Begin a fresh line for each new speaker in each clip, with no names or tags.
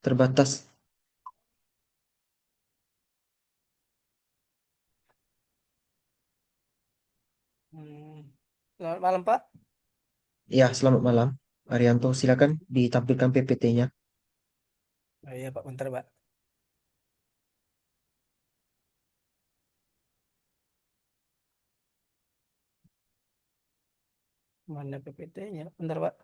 terbatas.
Hmm. Selamat malam, Pak.
Ya, selamat malam. Arianto, silakan ditampilkan PPT-nya.
Oh iya, Pak. Bentar, Pak. Mana PPT-nya? Bentar, Pak.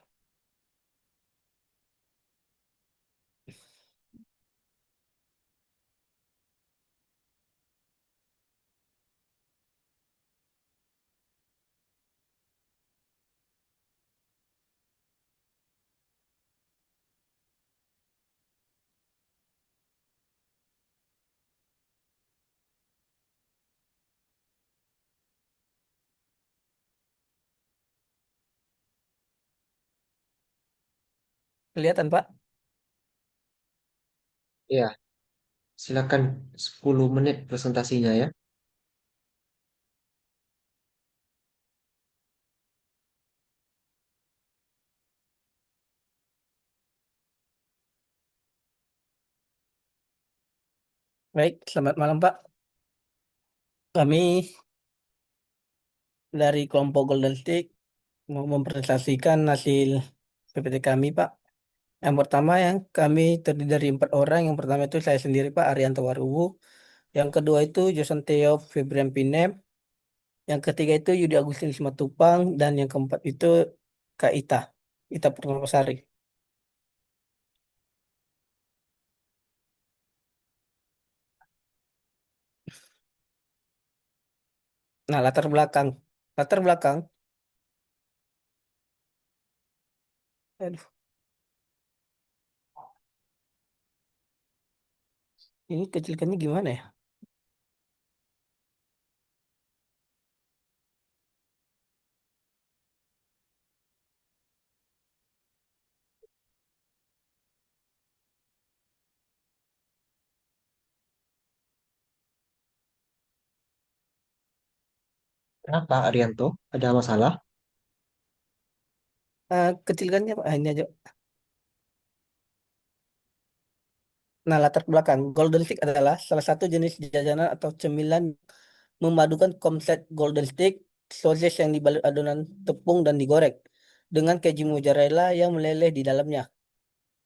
Kelihatan, Pak.
Ya, silakan 10 menit presentasinya ya.
Baik, selamat malam, Pak. Kami dari kelompok Golden Stick mau mempresentasikan hasil PPT kami, Pak. Yang pertama yang kami terdiri dari 4 orang. Yang pertama itu saya sendiri, Pak, Arianto Waruwu. Yang kedua itu Joson Theo Febrian Pinem. Yang ketiga itu Yudi Agustin Simatupang. Dan yang keempat itu Kak Ita Purnamasari. Nah, latar belakang. Latar belakang. Aduh, ini kecilkannya gimana ya?
Kenapa Arianto? Ada masalah?
Kecilkannya, Pak. Ini aja. Nah, latar belakang. Golden Stick adalah salah satu jenis jajanan atau cemilan memadukan konsep Golden Stick, sosis yang dibalut adonan tepung dan digoreng, dengan keju mozzarella yang meleleh di dalamnya.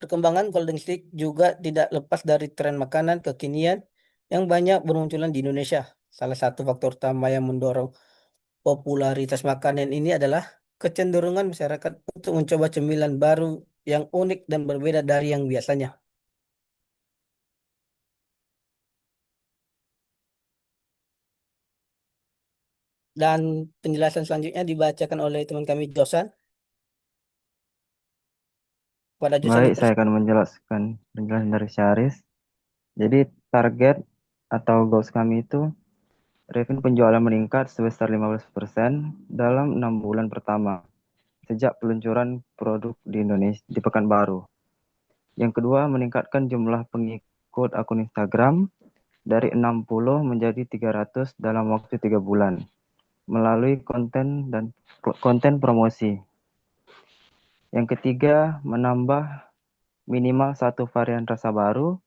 Perkembangan Golden Stick juga tidak lepas dari tren makanan kekinian yang banyak bermunculan di Indonesia. Salah satu faktor utama yang mendorong popularitas makanan ini adalah kecenderungan masyarakat untuk mencoba cemilan baru yang unik dan berbeda dari yang biasanya. Dan penjelasan selanjutnya dibacakan oleh teman kami Josan. Pada Josan
Baik, saya
dipersilakan.
akan menjelaskan penjelasan dari Syahris. Jadi target atau goals kami itu revenue penjualan meningkat sebesar 15% dalam 6 bulan pertama sejak peluncuran produk di Indonesia di Pekanbaru. Yang kedua, meningkatkan jumlah pengikut akun Instagram dari 60 menjadi 300 dalam waktu 3 bulan melalui konten promosi. Yang ketiga, menambah minimal satu varian rasa baru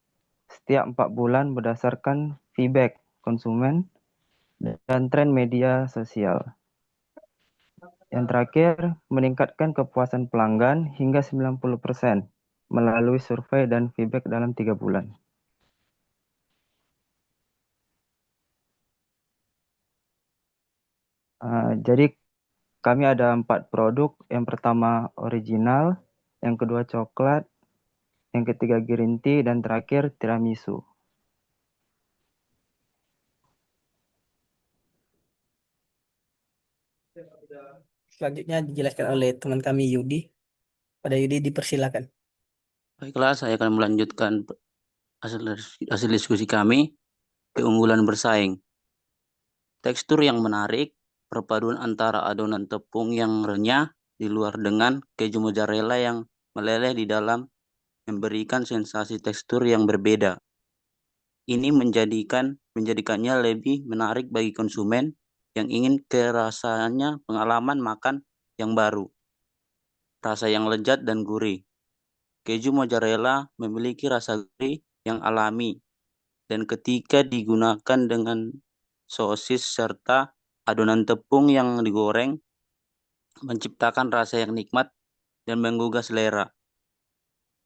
setiap 4 bulan berdasarkan feedback konsumen dan tren media sosial. Yang terakhir, meningkatkan kepuasan pelanggan hingga 90% melalui survei dan feedback dalam 3 bulan. Jadi kami ada 4 produk. Yang pertama original, yang kedua coklat, yang ketiga green tea, dan terakhir tiramisu.
Selanjutnya dijelaskan oleh teman kami Yudi. Pada Yudi dipersilakan.
Baiklah, saya akan melanjutkan hasil, hasil diskusi kami, keunggulan bersaing. Tekstur yang menarik, perpaduan antara adonan tepung yang renyah di luar dengan keju mozzarella yang meleleh di dalam memberikan sensasi tekstur yang berbeda. Ini menjadikannya lebih menarik bagi konsumen yang ingin kerasanya pengalaman makan yang baru, rasa yang lezat dan gurih. Keju mozzarella memiliki rasa gurih yang alami dan ketika digunakan dengan sosis serta adonan tepung yang digoreng menciptakan rasa yang nikmat dan menggugah selera.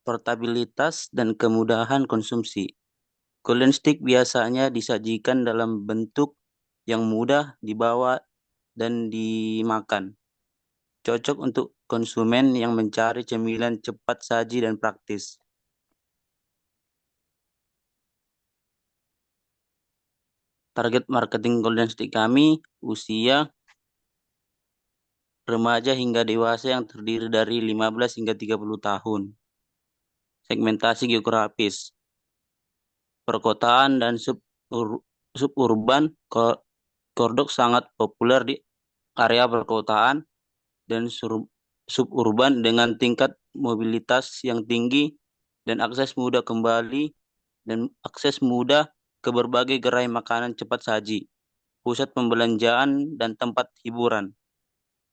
Portabilitas dan kemudahan konsumsi. Golden stick biasanya disajikan dalam bentuk yang mudah dibawa dan dimakan. Cocok untuk konsumen yang mencari cemilan cepat saji dan praktis. Target marketing Golden Stick kami usia remaja hingga dewasa yang terdiri dari 15 hingga 30 tahun. Segmentasi geografis, perkotaan dan suburban. Kordok sangat populer di area perkotaan dan suburban dengan tingkat mobilitas yang tinggi dan akses mudah ke berbagai gerai makanan cepat saji, pusat pembelanjaan dan tempat hiburan.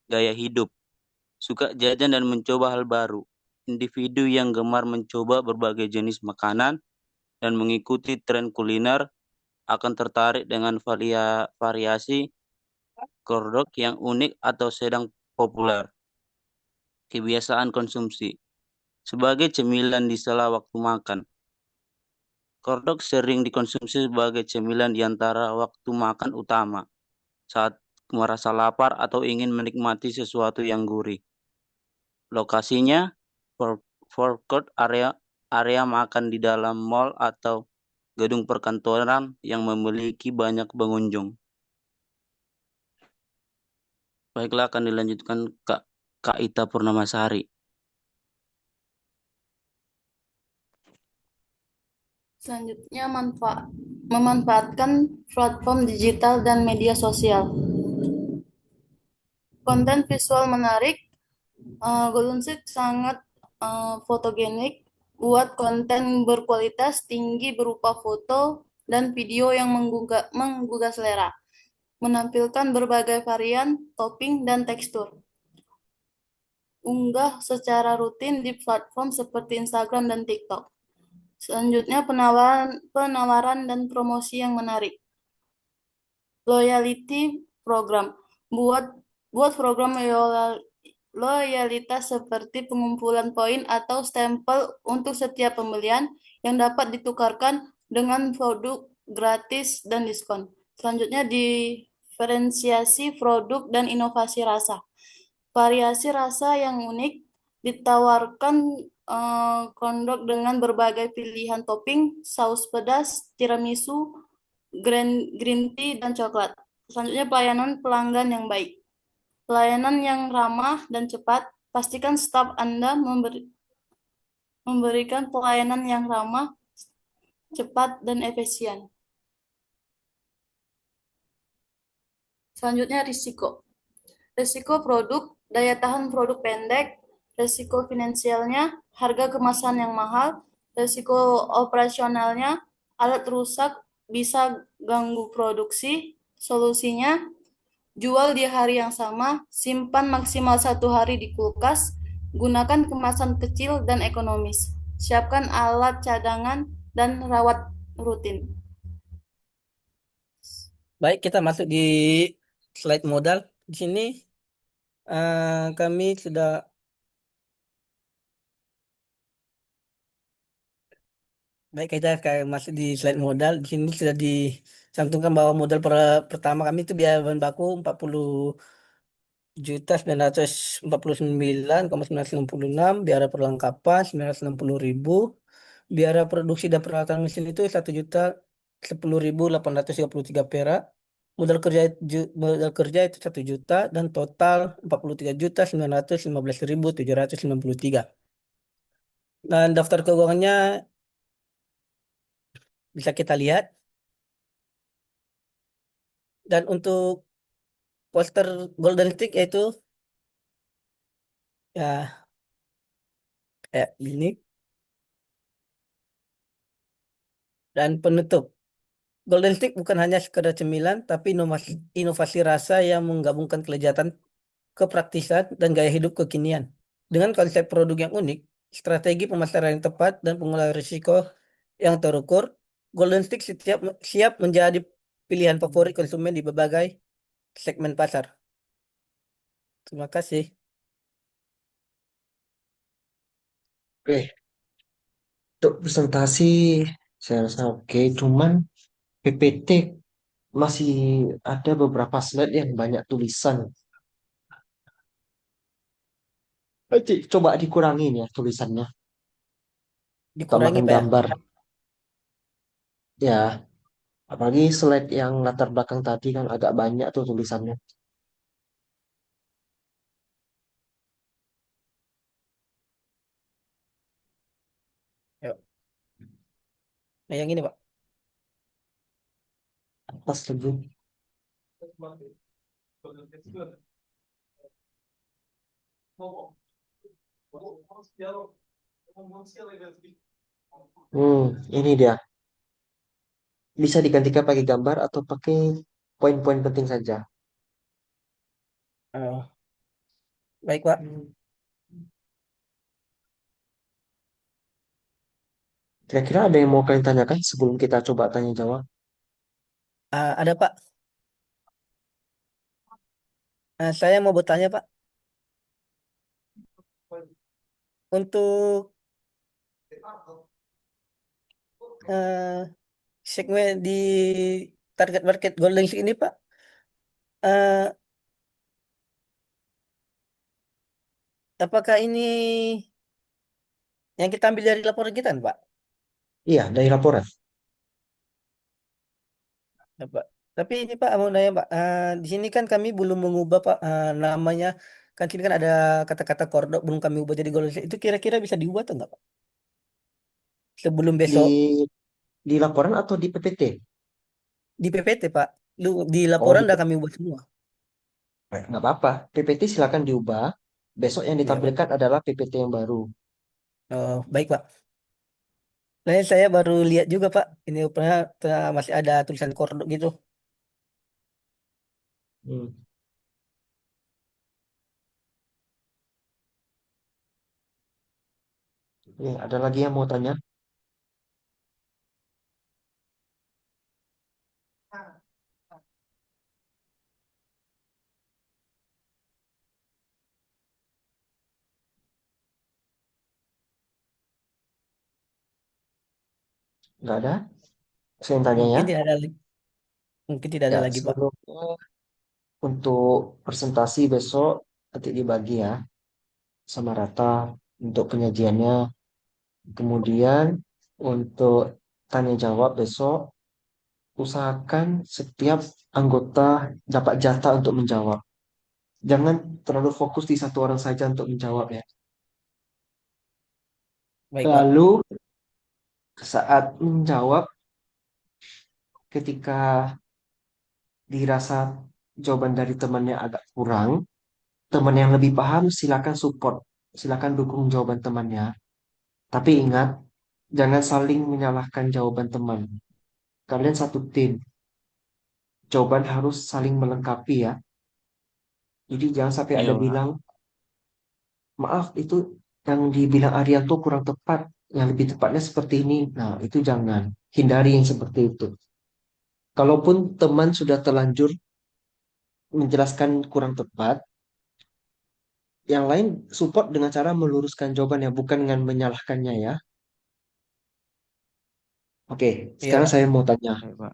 Gaya hidup, suka jajan dan mencoba hal baru. Individu yang gemar mencoba berbagai jenis makanan dan mengikuti tren kuliner akan tertarik dengan variasi kordok yang unik atau sedang populer. Kebiasaan konsumsi. Sebagai cemilan di sela waktu makan. Kordok sering dikonsumsi sebagai cemilan di antara waktu makan utama, saat merasa lapar atau ingin menikmati sesuatu yang gurih. Lokasinya, forecourt area makan di dalam mall atau gedung perkantoran yang memiliki banyak pengunjung. Baiklah, akan dilanjutkan Kak Ita Purnamasari.
Selanjutnya, memanfaatkan platform digital dan media sosial. Konten visual menarik, Golden Stick sangat fotogenik, buat konten berkualitas tinggi berupa foto dan video yang menggugah selera, menampilkan berbagai varian, topping, dan tekstur. Unggah secara rutin di platform seperti Instagram dan TikTok. Selanjutnya, penawaran dan promosi yang menarik. Loyalty program. Buat program loyalitas seperti pengumpulan poin atau stempel untuk setiap pembelian yang dapat ditukarkan dengan produk gratis dan diskon. Selanjutnya, diferensiasi produk dan inovasi rasa. Variasi rasa yang unik ditawarkan kondok dengan berbagai pilihan topping, saus pedas, tiramisu, green tea, dan coklat. Selanjutnya, pelayanan pelanggan yang baik. Pelayanan yang ramah dan cepat. Pastikan staf Anda memberikan pelayanan yang ramah, cepat, dan efisien. Selanjutnya, risiko. Risiko produk, daya tahan produk pendek, risiko finansialnya, harga kemasan yang mahal, risiko operasionalnya, alat rusak bisa ganggu produksi. Solusinya, jual di hari yang sama, simpan maksimal 1 hari di kulkas, gunakan kemasan kecil dan ekonomis, siapkan alat cadangan, dan rawat rutin.
Baik, kita masuk di slide modal. Di sini kami sudah baik, kita masuk di slide modal. Di sini sudah dicantumkan bahwa modal pertama kami itu biaya bahan baku 40.949,996, biaya perlengkapan 960.000, biaya produksi dan peralatan mesin itu 1.010.833 perak. Modal kerja itu 1 juta dan total 43.915.793. Dan daftar keuangannya bisa kita lihat. Dan untuk poster Golden Stick yaitu ya kayak ini. Dan penutup. Golden Stick bukan hanya sekedar cemilan, tapi inovasi rasa yang menggabungkan kelezatan, kepraktisan, dan gaya hidup kekinian. Dengan konsep produk yang unik, strategi pemasaran yang tepat, dan pengelolaan risiko yang terukur, Golden Stick siap menjadi pilihan favorit konsumen di berbagai segmen pasar. Terima kasih.
Oke, untuk presentasi saya rasa oke, cuman PPT masih ada beberapa slide yang banyak tulisan. Coba dikurangin ya tulisannya,
Dikurangi,
tambahkan
Pak ya.
gambar. Ya, apalagi slide yang latar belakang tadi kan agak banyak tuh tulisannya.
Yuk. Nah, yang ini, Pak.
Atas lagi. Ini dia. Bisa digantikan pakai gambar atau pakai poin-poin penting saja.
Oh, baik, Pak.
Kira-kira ada yang mau kalian tanyakan sebelum kita coba tanya jawab?
Ada, Pak. Saya mau bertanya, Pak. Untuk eh, segmen di target market Golden Stick ini, Pak, eh, apakah ini yang kita ambil dari laporan kita, Pak?
Iya, dari laporan.
Ya, Pak. Tapi ini Pak mau nanya Pak, di sini kan kami belum mengubah Pak namanya, kan sini kan ada kata-kata kordok belum kami ubah jadi Golden State. Itu kira-kira bisa diubah atau enggak Pak? Sebelum besok
Di di laporan atau di PPT?
di PPT Pak, di
Oh,
laporan udah kami ubah semua.
nggak apa-apa. PPT silakan diubah. Besok yang
Ya Pak.
ditampilkan adalah PPT yang baru.
Oh, baik Pak. Nah, saya baru lihat juga Pak, ini rupanya masih ada tulisan kordok gitu.
Hmm. Ada lagi yang mau tanya? Nggak ada? Saya yang tanya ya.
Mungkin tidak ada mungkin tidak
Ya,
ada lagi Pak.
sebelumnya untuk presentasi besok nanti dibagi ya sama rata untuk penyajiannya. Kemudian untuk tanya jawab besok usahakan setiap anggota dapat jatah untuk menjawab. Jangan terlalu fokus di satu orang saja untuk menjawab ya.
Baik Pak.
Lalu saat menjawab ketika dirasa jawaban dari temannya agak kurang, teman yang lebih paham silakan support, silakan dukung jawaban temannya. Tapi ingat, jangan saling menyalahkan jawaban teman. Kalian satu tim, jawaban harus saling melengkapi ya. Jadi jangan sampai
Iya,
ada
Pak.
bilang, maaf itu yang dibilang Arianto kurang tepat, yang lebih tepatnya seperti ini. Nah, itu jangan. Hindari yang seperti itu. Kalaupun teman sudah terlanjur menjelaskan kurang tepat, yang lain support dengan cara meluruskan jawabannya, bukan dengan menyalahkannya ya. Oke,
Iya
sekarang
Pak.
saya mau tanya.
Baik, Pak.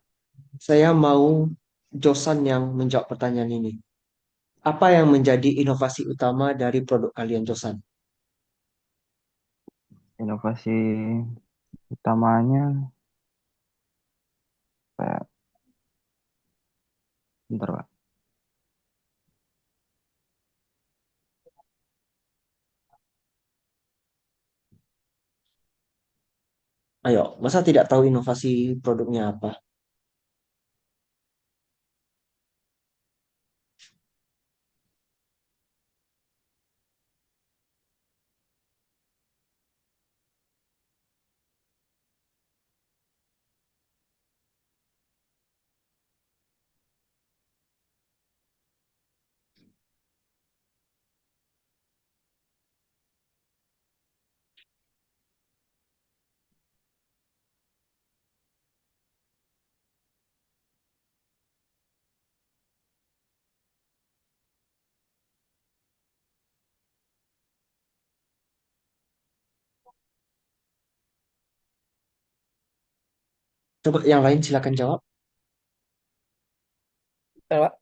Saya mau Josan yang menjawab pertanyaan ini. Apa yang menjadi inovasi utama dari produk kalian, Josan?
Inovasi utamanya kayak bentar, Pak.
Ayo, masa tidak tahu inovasi produknya apa? Coba yang lain silakan jawab.
Pak.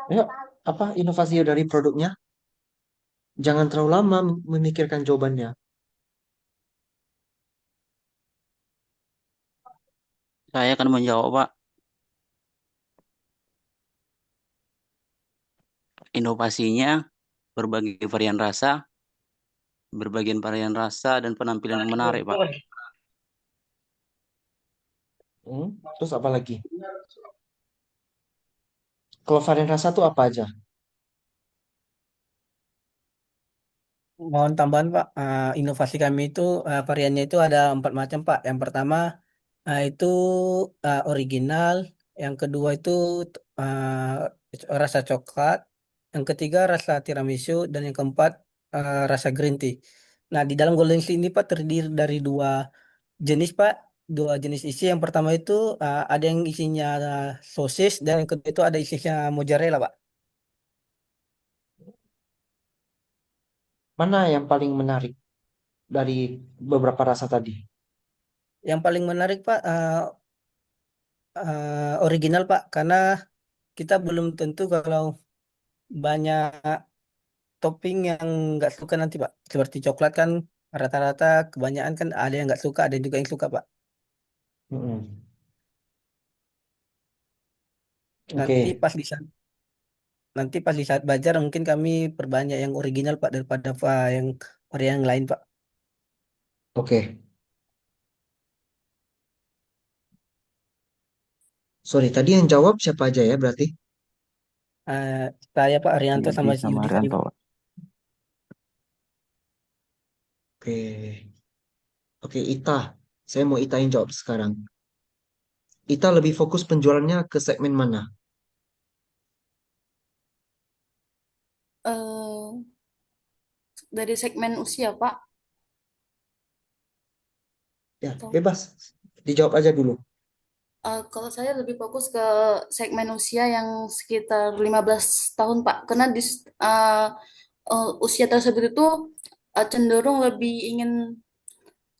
Ayo, apa inovasi dari produknya? Jangan terlalu lama memikirkan jawabannya.
Saya akan menjawab, Pak. Inovasinya berbagai varian rasa dan penampilan yang menarik, Pak.
Terus apa lagi? Kalau varian rasa tuh apa aja?
Mohon tambahan Pak, inovasi kami itu variannya itu ada 4 macam Pak. Yang pertama itu original, yang kedua itu rasa coklat, yang ketiga rasa tiramisu, dan yang keempat rasa green tea. Nah di dalam golden tea ini Pak terdiri dari dua jenis Pak, dua jenis isi. Yang pertama itu ada yang isinya sosis, dan yang kedua itu ada isinya mozzarella Pak.
Mana yang paling menarik dari beberapa rasa tadi?
Yang paling menarik Pak original Pak, karena kita belum tentu kalau banyak topping yang nggak suka nanti Pak. Seperti coklat kan rata-rata kebanyakan kan ada yang nggak suka, ada juga yang suka Pak.
Mm-mm.
Nanti
Oke,
pas di saat nanti pas di saat belajar mungkin kami perbanyak yang original Pak daripada yang varian yang lain Pak.
oke. Sorry, tadi yang jawab siapa aja ya berarti?
Eh, saya Pak Arianto
Yudi
sama
sama
Yudi tadi
Arianto,
Pak.
Pak.
Oke, oke Ita. Saya mau Ita yang jawab sekarang. Ita lebih fokus penjualannya ke segmen mana?
Eh, dari segmen usia, Pak.
Ya,
Atau
bebas. Dijawab aja dulu.
kalau saya lebih fokus ke segmen usia yang sekitar 15 tahun, Pak. Karena di usia tersebut itu cenderung lebih ingin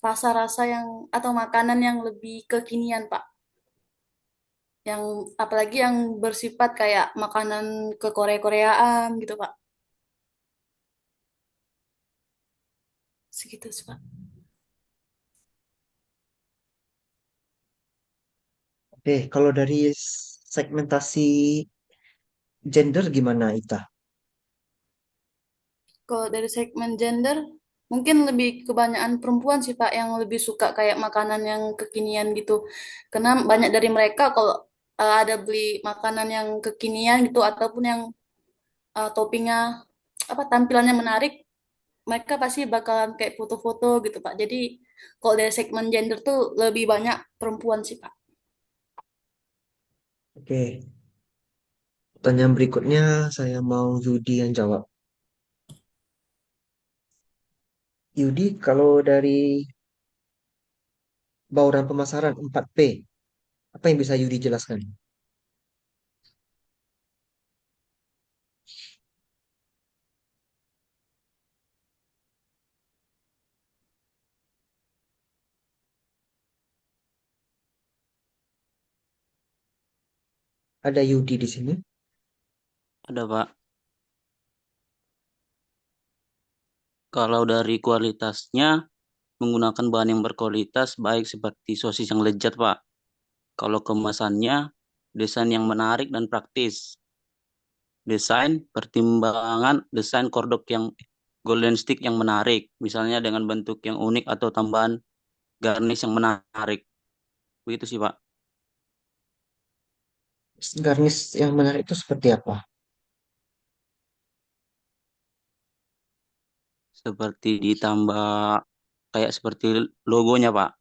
rasa-rasa yang atau makanan yang lebih kekinian, Pak. Yang apalagi yang bersifat kayak makanan ke Korea-Koreaan gitu, Pak. Segitu sih, Pak.
Oke, kalau dari segmentasi gender gimana Ita?
Kalau dari segmen gender, mungkin lebih kebanyakan perempuan sih Pak yang lebih suka kayak makanan yang kekinian gitu. Karena banyak dari mereka kalau ada beli makanan yang kekinian gitu ataupun yang toppingnya apa tampilannya menarik, mereka pasti bakalan kayak foto-foto gitu Pak. Jadi kalau dari segmen gender tuh lebih banyak perempuan sih Pak.
Oke, pertanyaan berikutnya saya mau Yudi yang jawab. Yudi, kalau dari bauran pemasaran 4P, apa yang bisa Yudi jelaskan? Ada Yudi di sini.
Ada, Pak. Kalau dari kualitasnya, menggunakan bahan yang berkualitas, baik seperti sosis yang lezat, Pak. Kalau kemasannya, desain yang menarik dan praktis. Desain kordok yang golden stick yang menarik. Misalnya dengan bentuk yang unik atau tambahan garnish yang menarik. Begitu sih, Pak.
Garnish yang menarik itu seperti apa?
Seperti ditambah kayak seperti logonya, Pak.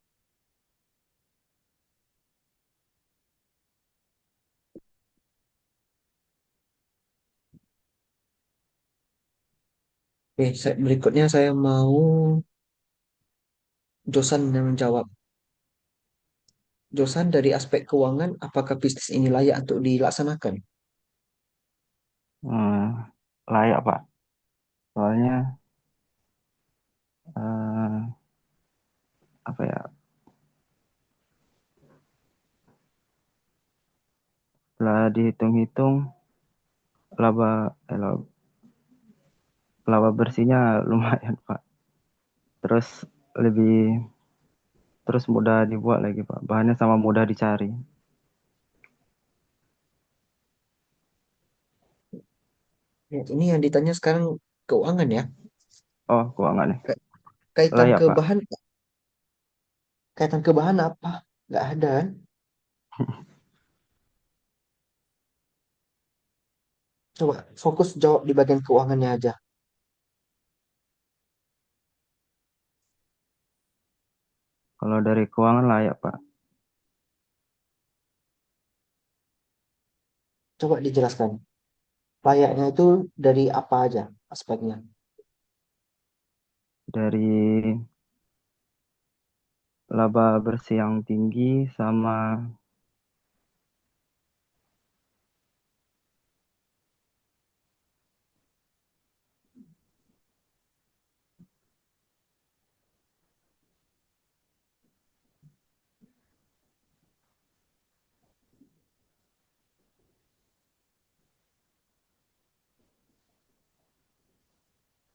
Oke, berikutnya saya mau Josan yang menjawab. Josan, dari aspek keuangan, apakah bisnis ini layak untuk dilaksanakan?
Hmm, layak Pak. Soalnya eh, apa ya? Setelah dihitung-hitung laba eh, laba, laba bersihnya lumayan Pak. Terus lebih terus mudah dibuat lagi Pak. Bahannya sama mudah dicari.
Ya, ini yang ditanya sekarang keuangan ya.
Oh, keuangannya
Ka- Kaitan
layak
ke
Pak.
bahan, kaitan ke bahan apa? Nggak ada kan? Coba fokus jawab di bagian keuangannya aja.
Kalau dari keuangan layak Pak.
Coba dijelaskan. Layaknya itu dari apa aja aspeknya?
Dari laba bersih yang tinggi sama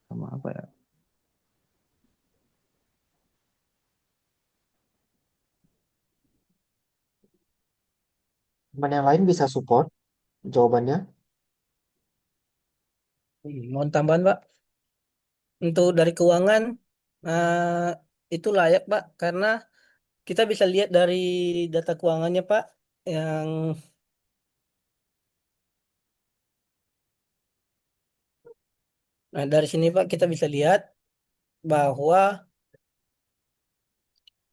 sama apa ya?
Teman yang lain bisa support jawabannya.
Mohon tambahan, Pak. Untuk dari keuangan, itu layak, Pak, karena kita bisa lihat dari data keuangannya, Pak, yang dari sini, Pak, kita bisa lihat bahwa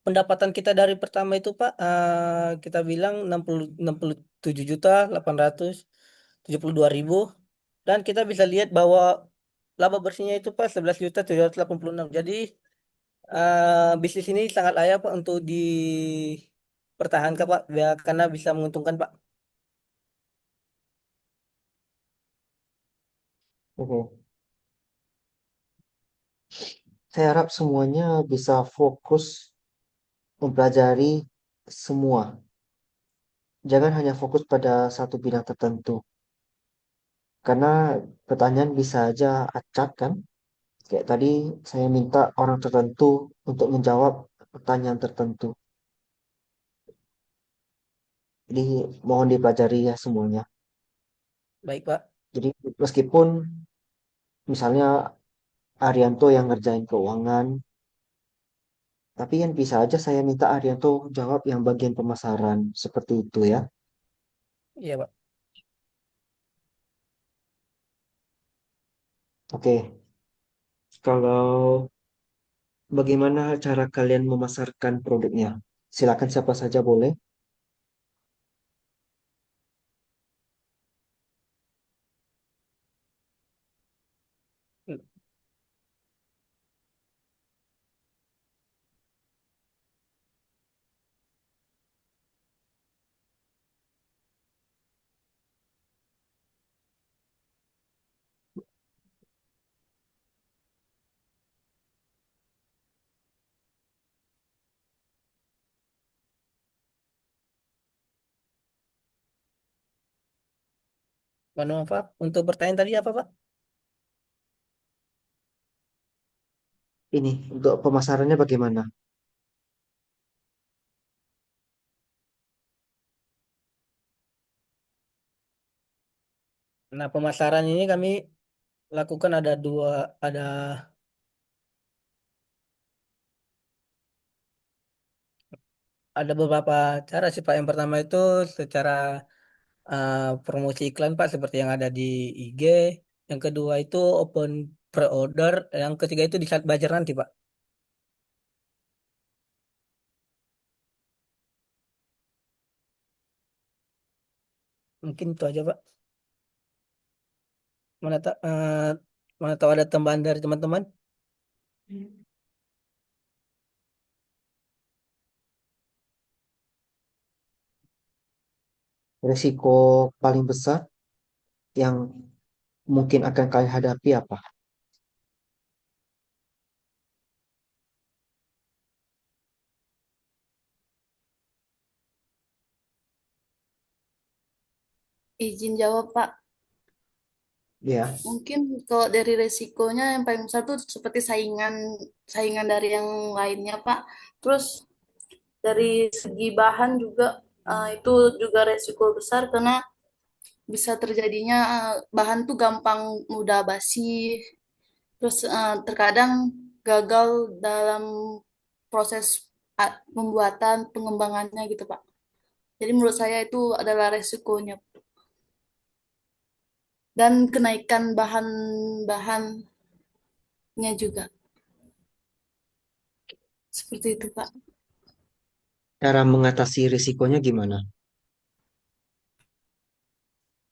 pendapatan kita dari pertama itu, Pak, kita bilang 67.872.000, dan kita bisa lihat bahwa laba bersihnya itu, Pak, 11.786. Jadi bisnis ini sangat layak, Pak, untuk dipertahankan, Pak, ya, karena bisa menguntungkan, Pak.
Oke. Saya harap semuanya bisa fokus mempelajari semua. Jangan hanya fokus pada satu bidang tertentu. Karena pertanyaan bisa aja acak kan? Kayak tadi saya minta orang tertentu untuk menjawab pertanyaan tertentu. Jadi mohon dipelajari ya semuanya.
Baik, Pak.
Jadi meskipun misalnya Arianto yang ngerjain keuangan, tapi kan bisa aja saya minta Arianto jawab yang bagian pemasaran. Seperti itu ya.
Iya, Pak.
Oke, kalau bagaimana cara kalian memasarkan produknya? Silakan siapa saja boleh.
Mohon maaf, untuk pertanyaan tadi apa, Pak?
Ini untuk pemasarannya bagaimana?
Nah, pemasaran ini kami lakukan ada dua, ada ada beberapa cara sih, Pak. Yang pertama itu secara promosi iklan, Pak, seperti yang ada di IG. Yang kedua itu open pre-order. Yang ketiga itu di saat bazar nanti, Pak. Mungkin itu aja, Pak. Mana tak mana tahu ada tambahan dari teman-teman?
Risiko paling besar yang mungkin akan kalian hadapi apa?
Izin jawab, Pak.
Ya,
Mungkin kalau dari resikonya yang paling besar tuh seperti saingan saingan dari yang lainnya, Pak. Terus dari segi bahan juga itu juga resiko besar karena bisa terjadinya bahan tuh gampang mudah basi. Terus terkadang gagal dalam proses pembuatan pengembangannya gitu, Pak. Jadi menurut saya itu adalah resikonya dan kenaikan bahan-bahannya juga. Seperti itu, Pak.
cara mengatasi risikonya gimana?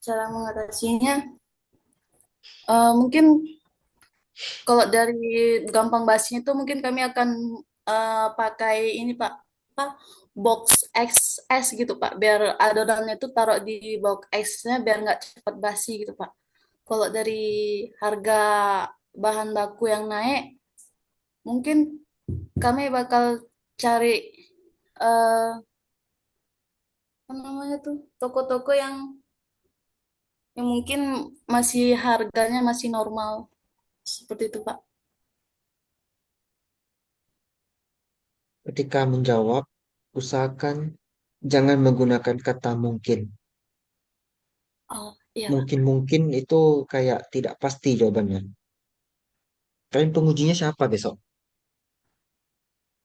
Cara mengatasinya mungkin kalau dari gampang basinya itu mungkin kami akan pakai ini Pak, apa box XS gitu Pak, biar adonannya itu taruh di box X-nya biar nggak cepat basi gitu Pak. Kalau dari harga bahan baku yang naik, mungkin kami bakal cari eh apa namanya tuh toko-toko yang mungkin masih harganya masih normal seperti itu Pak.
Ketika menjawab, usahakan jangan menggunakan kata mungkin.
Oh iya Pak.
Mungkin-mungkin itu kayak tidak pasti jawabannya. Kalian pengujinya siapa besok?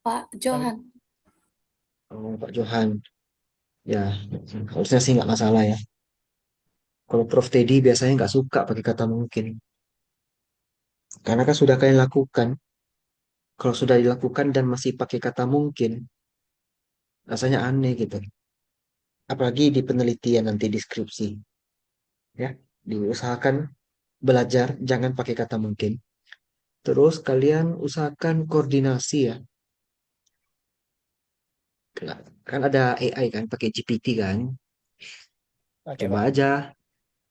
Pak Johan.
Oh, Pak Johan. Ya, harusnya sih nggak masalah ya. Kalau Prof. Teddy biasanya nggak suka pakai kata mungkin. Karena kan sudah kalian lakukan. Kalau sudah dilakukan dan masih pakai kata mungkin, rasanya aneh gitu. Apalagi di penelitian nanti deskripsi. Ya, diusahakan belajar, jangan pakai kata mungkin. Terus kalian usahakan koordinasi ya. Kan ada AI kan, pakai GPT kan.
Oke,
Coba
Pak.
aja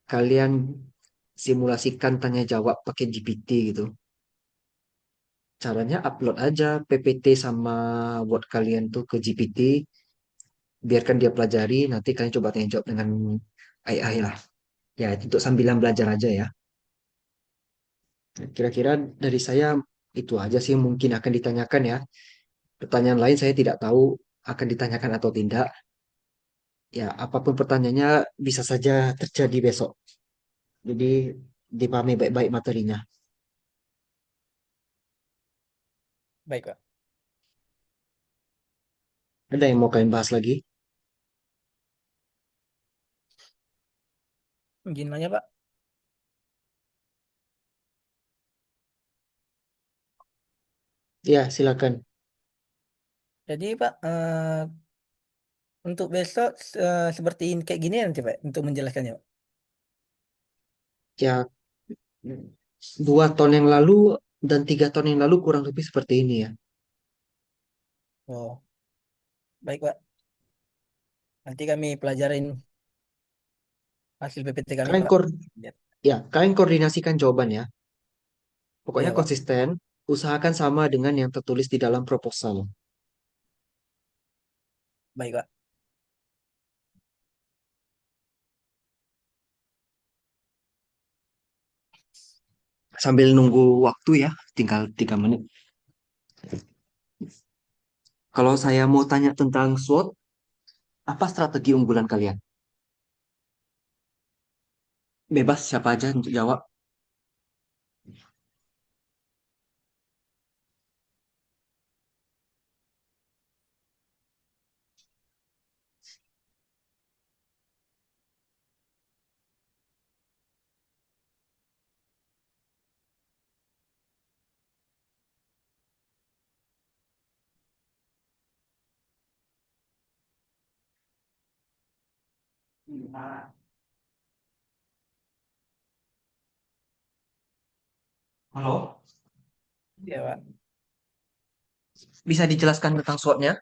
kalian simulasikan tanya jawab pakai GPT gitu. Caranya upload aja PPT sama Word kalian tuh ke GPT, biarkan dia pelajari, nanti kalian coba tanya jawab dengan AI lah. Ya, itu untuk sambilan belajar aja ya. Kira-kira dari saya itu aja sih yang mungkin akan ditanyakan ya. Pertanyaan lain saya tidak tahu akan ditanyakan atau tidak. Ya, apapun pertanyaannya bisa saja terjadi besok. Jadi dipahami baik-baik materinya.
Baik, Pak.
Ada yang mau kalian bahas lagi?
Izin nanya, Pak.
Ya, silakan.
Jadi, Pak, untuk besok seperti ini kayak gini nanti, Pak, untuk menjelaskannya, Pak.
Ya, 2 tahun yang lalu dan 3 tahun yang lalu kurang lebih seperti ini ya.
Oh, baik, Pak. Nanti kami pelajarin hasil PPT kami,
Kalian
Pak.
kor
Lihat.
kalian koordinasikan jawaban ya. Pokoknya
Iya, Pak.
konsisten, usahakan sama dengan yang tertulis di dalam proposal.
Baik, Pak.
Sambil nunggu waktu ya, tinggal 3 menit. Kalau saya mau tanya tentang SWOT, apa strategi unggulan kalian? Bebas siapa aja untuk jawab. Halo,
Iya, Pak.
bisa dijelaskan tentang SWOT-nya?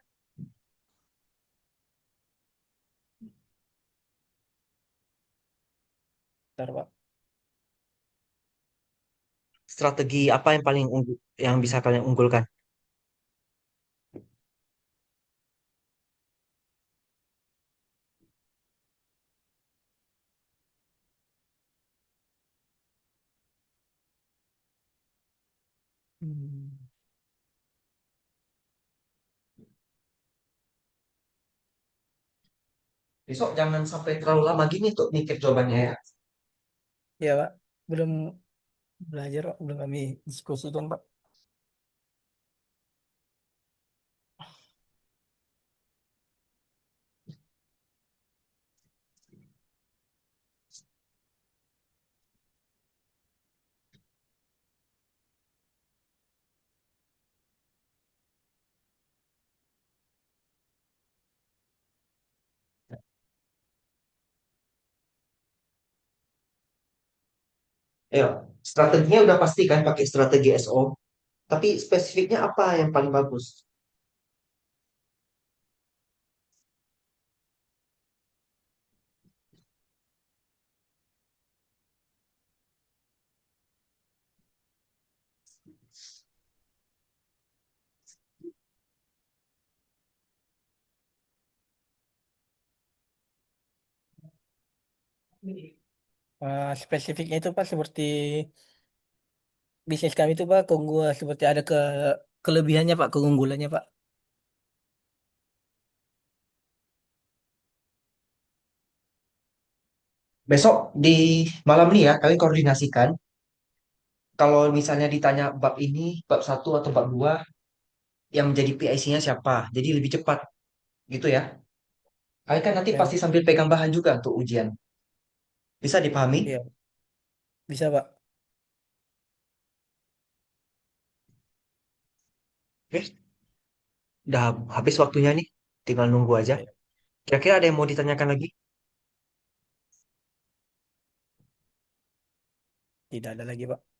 Bentar, Pak.
Strategi apa yang paling yang bisa kalian unggulkan?
Hmm.
Besok jangan sampai terlalu lama gini untuk mikir jawabannya ya.
Ya, Pak. Belum belajar, Pak. Belum kami diskusikan, Pak.
Ayo, strateginya udah pasti kan pakai strategi SO. Tapi spesifiknya apa yang paling bagus?
Spesifiknya itu, Pak, seperti bisnis kami itu, Pak, keunggulan seperti ada kelebihannya, Pak, keunggulannya, Pak.
Besok di malam nih ya, kalian koordinasikan. Kalau misalnya ditanya bab ini, bab satu atau bab dua, yang menjadi PIC-nya siapa? Jadi lebih cepat gitu ya. Kalian kan nanti
Ya,
pasti
Pak.
sambil pegang bahan juga untuk ujian. Bisa dipahami?
Iya, bisa, Pak.
Oke, udah habis waktunya nih. Tinggal nunggu aja.
Ya,
Kira-kira ada yang mau ditanyakan lagi?
tidak ada lagi, Pak.